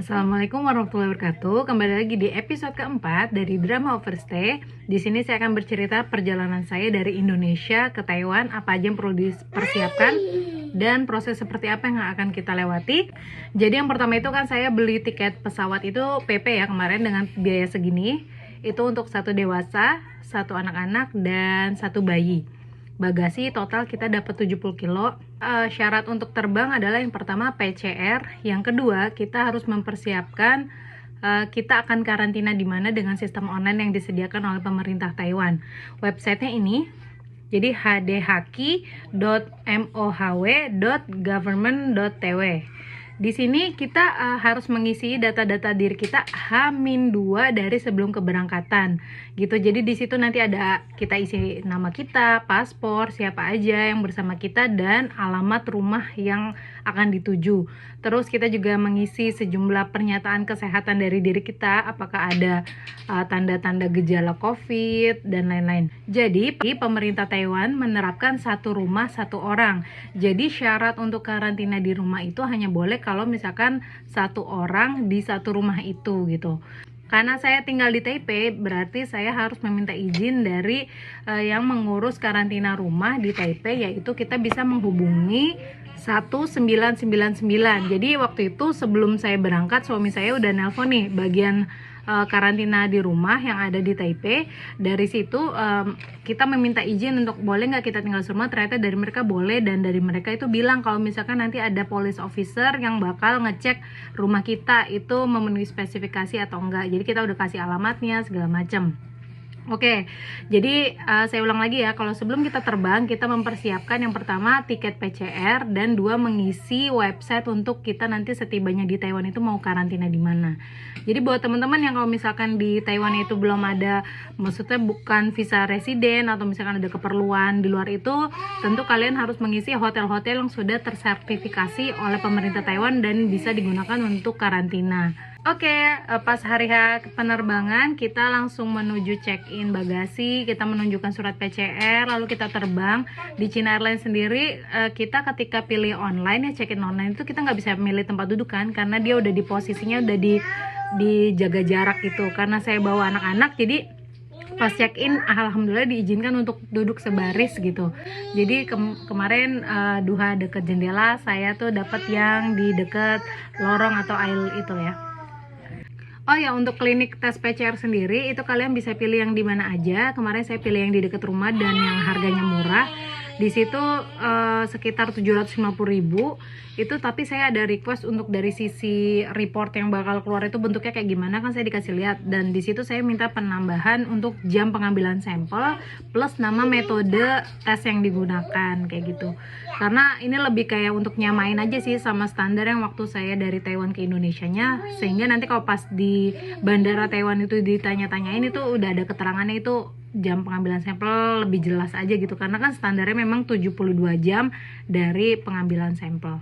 Assalamualaikum warahmatullahi wabarakatuh. Kembali lagi di episode keempat dari Drama Overstay. Di sini saya akan bercerita perjalanan saya dari Indonesia ke Taiwan, apa aja yang perlu dipersiapkan dan proses seperti apa yang akan kita lewati. Jadi yang pertama itu kan saya beli tiket pesawat itu PP ya kemarin dengan biaya segini. Itu untuk satu dewasa, satu anak-anak dan satu bayi. Bagasi total kita dapat 70 kilo. Syarat untuk terbang adalah yang pertama PCR, yang kedua kita harus mempersiapkan kita akan karantina di mana dengan sistem online yang disediakan oleh pemerintah Taiwan. Websitenya ini jadi hdhq.mohw.government.tw. Di sini kita harus mengisi data-data diri kita H-2 dari sebelum keberangkatan gitu. Jadi di situ nanti ada kita isi nama kita, paspor, siapa aja yang bersama kita dan alamat rumah yang akan dituju. Terus kita juga mengisi sejumlah pernyataan kesehatan dari diri kita, apakah ada tanda-tanda gejala COVID dan lain-lain. Jadi pemerintah Taiwan menerapkan satu rumah satu orang. Jadi syarat untuk karantina di rumah itu hanya boleh kalau misalkan satu orang di satu rumah itu gitu. Karena saya tinggal di Taipei, berarti saya harus meminta izin dari yang mengurus karantina rumah di Taipei, yaitu kita bisa menghubungi 1999. Jadi waktu itu sebelum saya berangkat, suami saya udah nelpon nih bagian karantina di rumah yang ada di Taipei. Dari situ kita meminta izin untuk boleh nggak kita tinggal di rumah. Ternyata dari mereka boleh, dan dari mereka itu bilang kalau misalkan nanti ada police officer yang bakal ngecek rumah kita itu memenuhi spesifikasi atau enggak. Jadi kita udah kasih alamatnya segala macam. Oke, jadi saya ulang lagi ya, kalau sebelum kita terbang, kita mempersiapkan yang pertama tiket PCR dan dua mengisi website untuk kita nanti setibanya di Taiwan itu mau karantina di mana. Jadi buat teman-teman yang kalau misalkan di Taiwan itu belum ada, maksudnya bukan visa residen atau misalkan ada keperluan di luar itu, tentu kalian harus mengisi hotel-hotel yang sudah tersertifikasi oleh pemerintah Taiwan dan bisa digunakan untuk karantina. Oke, pas hari penerbangan kita langsung menuju check-in bagasi, kita menunjukkan surat PCR, lalu kita terbang. Di China Airlines sendiri, kita ketika pilih online ya, check-in online itu kita nggak bisa milih tempat duduk kan, karena dia udah di posisinya udah dijaga jarak gitu. Karena saya bawa anak-anak, jadi pas check-in alhamdulillah diizinkan untuk duduk sebaris gitu. Jadi kemarin duha deket jendela, saya tuh dapat yang di deket lorong atau aisle itu ya. Oh ya, untuk klinik tes PCR sendiri itu kalian bisa pilih yang di mana aja. Kemarin saya pilih yang di dekat rumah dan yang harganya murah. Di situ sekitar 750.000 itu, tapi saya ada request untuk dari sisi report yang bakal keluar itu bentuknya kayak gimana, kan saya dikasih lihat, dan di situ saya minta penambahan untuk jam pengambilan sampel plus nama metode tes yang digunakan kayak gitu. Karena ini lebih kayak untuk nyamain aja sih sama standar yang waktu saya dari Taiwan ke Indonesianya, sehingga nanti kalau pas di bandara Taiwan itu ditanya-tanyain itu udah ada keterangannya itu jam pengambilan sampel lebih jelas aja gitu, karena kan standarnya memang 72 jam dari pengambilan sampel.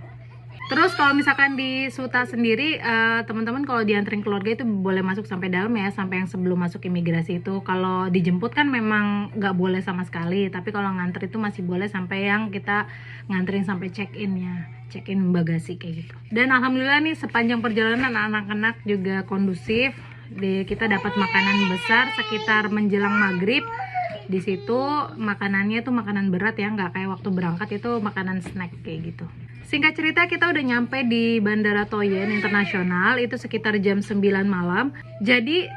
Terus kalau misalkan di Suta sendiri, teman-teman kalau dianterin keluarga itu boleh masuk sampai dalam ya, sampai yang sebelum masuk imigrasi itu. Kalau dijemput kan memang nggak boleh sama sekali, tapi kalau nganter itu masih boleh sampai yang kita nganterin sampai check-in-nya, check-in bagasi kayak gitu. Dan alhamdulillah nih sepanjang perjalanan anak-anak juga kondusif. Kita dapat makanan besar sekitar menjelang maghrib. Di situ makanannya tuh makanan berat ya, nggak kayak waktu berangkat itu makanan snack kayak gitu. Singkat cerita, kita udah nyampe di Bandara Toyen Internasional itu sekitar jam 9 malam. Jadi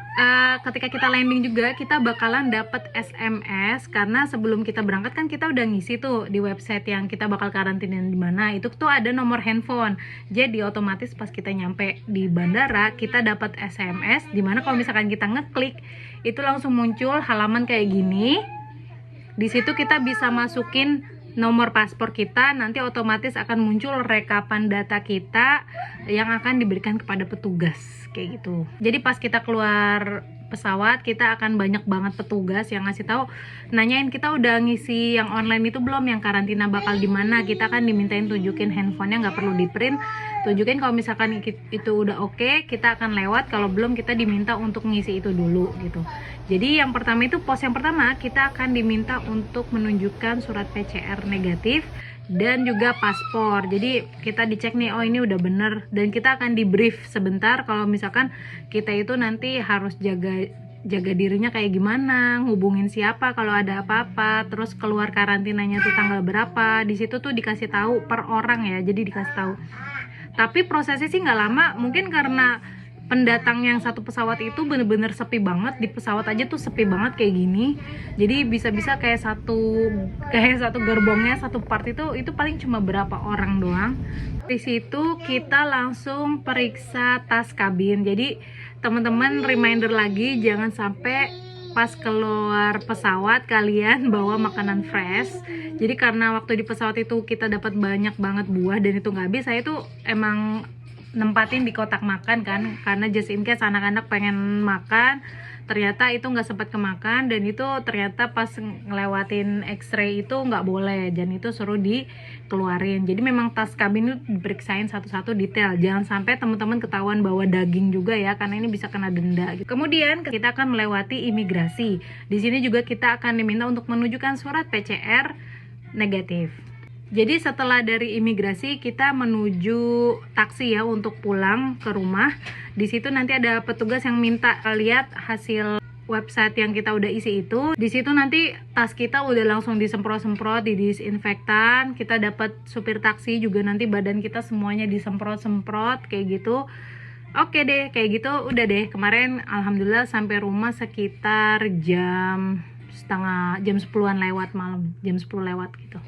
ketika kita landing juga kita bakalan dapat SMS, karena sebelum kita berangkat kan kita udah ngisi tuh di website yang kita bakal karantina di mana. Itu tuh ada nomor handphone. Jadi otomatis pas kita nyampe di bandara kita dapat SMS di mana kalau misalkan kita ngeklik itu langsung muncul halaman kayak gini. Di situ kita bisa masukin nomor paspor kita, nanti otomatis akan muncul rekapan data kita yang akan diberikan kepada petugas kayak gitu. Jadi pas kita keluar pesawat kita akan banyak banget petugas yang ngasih tahu, nanyain kita udah ngisi yang online itu belum, yang karantina bakal di mana. Kita akan dimintain tunjukin handphonenya, nggak perlu di print, tunjukin kalau misalkan itu udah oke, kita akan lewat. Kalau belum kita diminta untuk ngisi itu dulu gitu. Jadi yang pertama itu pos yang pertama kita akan diminta untuk menunjukkan surat PCR negatif dan juga paspor. Jadi kita dicek nih, oh ini udah bener, dan kita akan di brief sebentar kalau misalkan kita itu nanti harus jaga dirinya kayak gimana, hubungin siapa kalau ada apa-apa, terus keluar karantinanya tuh tanggal berapa. Di situ tuh dikasih tahu per orang ya, jadi dikasih tahu. Tapi prosesnya sih nggak lama, mungkin karena pendatang yang satu pesawat itu bener-bener sepi banget. Di pesawat aja tuh sepi banget kayak gini, jadi bisa-bisa kayak satu gerbongnya, satu part itu paling cuma berapa orang doang. Di situ kita langsung periksa tas kabin. Jadi teman-teman reminder lagi, jangan sampai pas keluar pesawat kalian bawa makanan fresh. Jadi karena waktu di pesawat itu kita dapat banyak banget buah dan itu nggak habis, saya tuh emang nempatin di kotak makan kan, karena just in case anak-anak pengen makan, ternyata itu nggak sempat kemakan, dan itu ternyata pas ngelewatin X-ray itu nggak boleh, dan itu suruh dikeluarin. Jadi memang tas kabin itu diperiksain satu-satu detail, jangan sampai teman-teman ketahuan bawa daging juga ya, karena ini bisa kena denda. Kemudian kita akan melewati imigrasi. Di sini juga kita akan diminta untuk menunjukkan surat PCR negatif. Jadi setelah dari imigrasi kita menuju taksi ya untuk pulang ke rumah. Di situ nanti ada petugas yang minta lihat hasil website yang kita udah isi itu. Di situ nanti tas kita udah langsung disemprot-semprot, didisinfektan. Kita dapat supir taksi juga, nanti badan kita semuanya disemprot-semprot kayak gitu. Oke deh, kayak gitu udah deh. Kemarin alhamdulillah sampai rumah sekitar jam 10-an lewat malam, jam 10 lewat gitu.